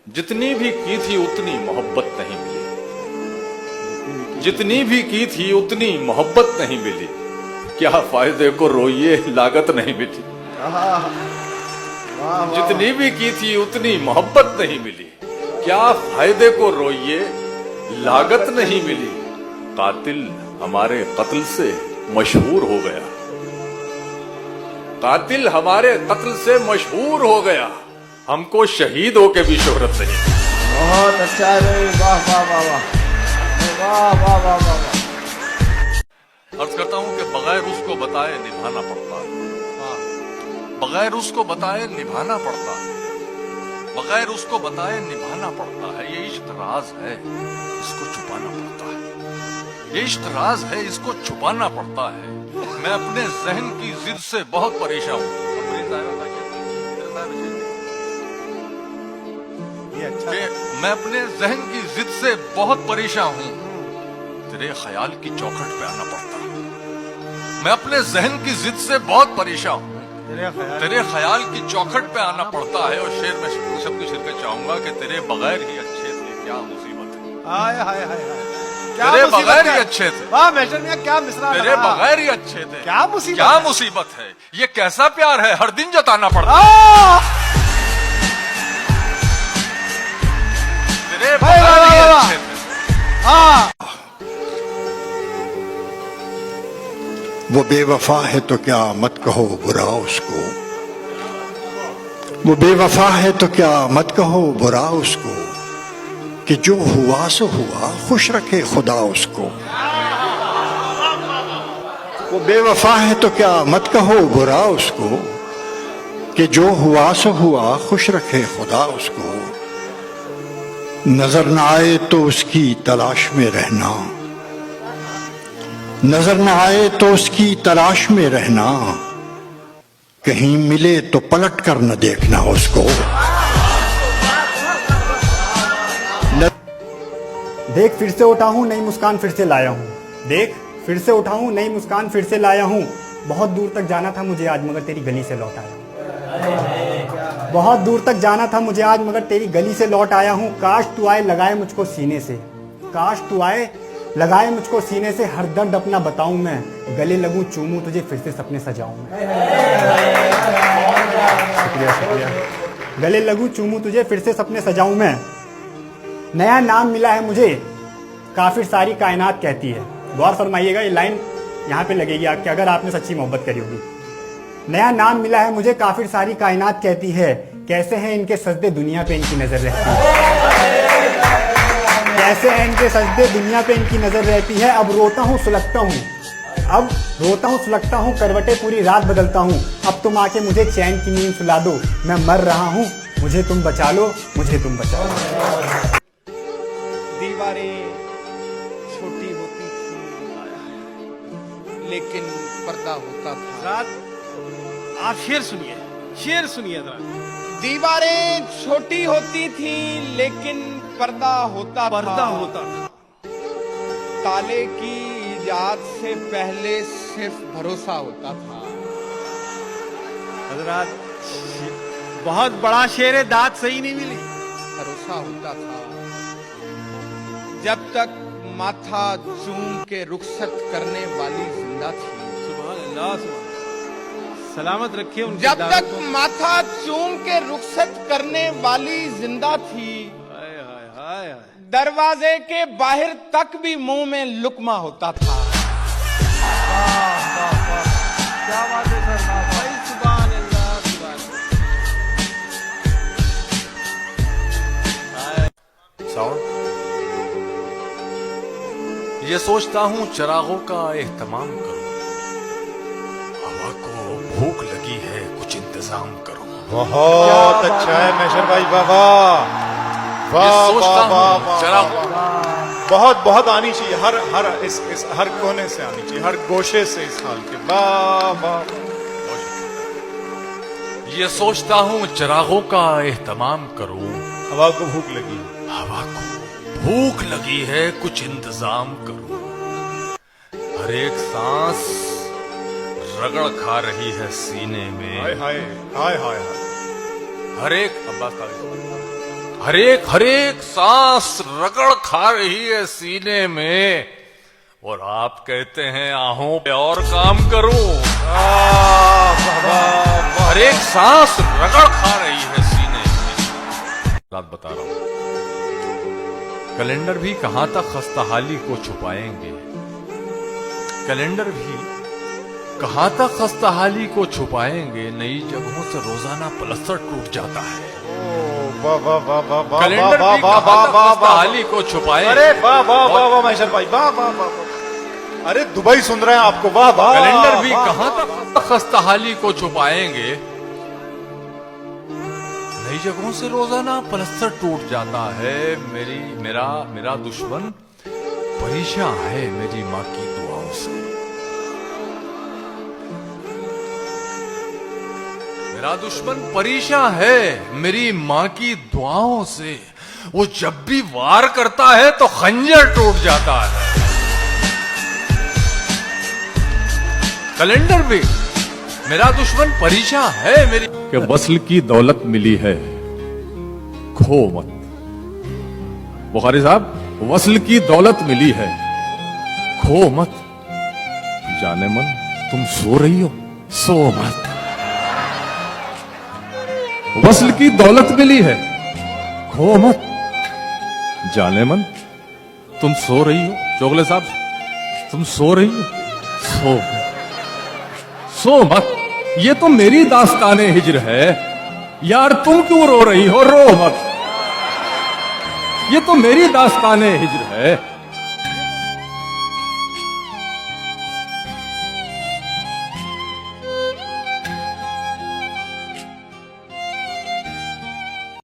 जितनी भी की थी उतनी मोहब्बत नहीं मिली, जितनी भी की थी उतनी मोहब्बत नहीं मिली, क्या फायदे को रोइए लागत नहीं मिली। जितनी भी की थी उतनी मोहब्बत नहीं मिली, क्या फायदे को रोइए लागत नहीं मिली। कातिल हमारे कत्ल से मशहूर हो गया, कातिल हमारे कत्ल से मशहूर हो गया, हमको शहीदों के भी शोहरत नहीं। बहुत अच्छा है, वाह वाह वाह वाह वाह वाह वाह वाह। अर्ज करता हूं कि बगैर उसको बताए निभाना पड़ता है, बगैर उसको बताए निभाना पड़ता है, बगैर उसको बताए निभाना पड़ता है। ये इश्क राज है, इसको छुपाना पड़ता है, ये इश्क राज है, इसको छुपाना पड़ता है। मैं अपने जहन की जिद से बहुत परेशान हूँ। मैं अपने जहन की जिद से बहुत परेशान हूँ, तेरे ख्याल की चौखट पे आना पड़ता है। मैं अपने जहन की जिद से बहुत परेशान हूँ, तेरे ख्याल की चौखट पे आना पड़ता है। और शेर में सबकी शिरकत चाहूंगा कि तेरे बगैर ही अच्छे थे, क्या मुसीबत है। हाय हाय हाय हाय, तेरे बगैर ही अच्छे थे। वाह मेजर मियां, क्या मिसरा, तेरे बगैर ही अच्छे थे, क्या मुसीबत, क्या मुसीबत है। ये कैसा प्यार है, हर दिन जताना पड़ता है। तेरे बगैर ही अच्छे थे। वो बेवफा है तो क्या मत कहो बुरा उसको, वो बेवफा है तो क्या मत कहो बुरा उसको, कि जो हुआ सो हुआ खुश रखे खुदा उसको। वो बेवफा है तो क्या मत कहो बुरा उसको, कि जो हुआ सो हुआ खुश रखे खुदा उसको। नजर न आए तो उसकी तलाश में रहना, नजर न आए तो उसकी तलाश में रहना, कहीं मिले तो पलट कर न देखना उसको। देख फिर से उठा हूँ, नई मुस्कान फिर से लाया हूँ। देख फिर से उठा हूँ, नई मुस्कान फिर से लाया हूँ। बहुत दूर तक जाना था मुझे आज, मगर तेरी गली से लौट आया हूँ। बहुत दूर तक जाना था मुझे आज, मगर तेरी गली से लौट आया हूँ। काश तू आए लगाए मुझको सीने से, काश तू आए लगाए मुझको सीने से। हर दर्द अपना बताऊं मैं, गले लगूं चूमूं तुझे फिर से सपने सजाऊं मैं। शुक्रिया शुक्रिया। गले लगूं चूमूं तुझे फिर से सपने सजाऊं मैं। नया नाम मिला है मुझे, काफिर सारी कायनात कहती है। गौर फरमाइएगा, ये लाइन यहाँ पे लगेगी कि अगर आपने सच्ची मोहब्बत करी होगी। नया नाम मिला है मुझे, काफिर सारी कायनात कहती है। कैसे हैं इनके सजदे दुनिया पे इनकी नजर रहती है, कैसे हैं इनके सजदे दुनिया पे इनकी नजर रहती है। अब रोता हूँ सुलगता हूँ, अब रोता हूँ सुलगता हूँ, करवटें पूरी रात बदलता हूँ। अब तुम आके मुझे चैन की नींद सुला दो, मैं मर रहा हूँ, मुझे तुम बचा लो, मुझे तुम बचा लो। दीवारें छोटी होती थी लेकिन पर्दा होता था। आप शेर सुनिए, शेर सुनिए जरा। दीवारें छोटी होती थी लेकिन पर्दा होता था, ताले की इजाद से पहले सिर्फ भरोसा होता था। हजरात बहुत बड़ा शेर है, दाद सही नहीं मिली। भरोसा होता था जब तक माथा चूम के रुखसत करने वाली जिंदा थी। सुभान अल्लाह, सलामत रखिए उनकी। जब तक माथा चूम के रुखसत करने वाली जिंदा थी, दरवाजे के बाहर तक भी मुंह में लुकमा होता था। क्या बात है सर, भाई सुभान अल्लाह सुभान। ये सोचता हूँ चिरागों का एहतमाम करूं, हवा को भूख लगी है कुछ इंतजाम करूं। बहुत अच्छा है मेजर भाई, बाबा बहुत बहुत आनी चाहिए, हर इस हर कोने से आनी चाहिए, हर गोशे से इस हाल के। वाह। ये सोचता हूँ चिरागों का एहतमाम करूं, हवा को भूख लगी, हवा को भूख लगी है कुछ इंतजाम करूं। हर एक सांस रगड़ खा रही है सीने में, हाय हाय हाय हाय। हर एक सांस रगड़ खा रही है सीने में, और आप कहते हैं आहों पे और काम करूं। हर एक सांस रगड़ खा रही है सीने में। बात बता रहा हूं, कैलेंडर भी कहां तक खस्ताहाली को छुपाएंगे, कैलेंडर भी कहां तक खस्ताहाली को छुपाएंगे। नई जगहों से रोजाना प्लस्तर टूट जाता है। वाह वाह वाह वाह वाह कैलेंडर वाह भी वाह कहां वाह तक वाह खस्ताहाली को छुपाएंगे। अरे वाह वाह वाह वाह महेश्वर भाई, वाह वाह वाह। अरे दुबई सुन रहे हैं आपको, वाह वाह। कैलेंडर भी वाह, कहां वाह, तक खस्ताहाली को छुपाएंगे। नई जगहों से रोजाना प्लस्तर टूट जाता है। मेरा दुश्मन परेशान है मेरी माँ की दुआओं से। मेरा दुश्मन परेशान है मेरी माँ की दुआओं से। वो जब भी वार करता है तो खंजर टूट जाता है। कैलेंडर भी मेरा दुश्मन परेशान है मेरी कि वस्ल की दौलत मिली है, खो मत। बुखारी साहब, वस्ल की दौलत मिली है, खो मत। जाने मन तुम सो रही हो, सो मत। वस्ल की दौलत मिली है, खो मत। जाने मन तुम सो रही हो। चोगले साहब, तुम सो रही हो, सो मत। सो मत। ये तो मेरी दास्ताने हिज्र है यार, तुम क्यों रो रही हो, रो मत। ये तो मेरी दास्ताने हिज्र है।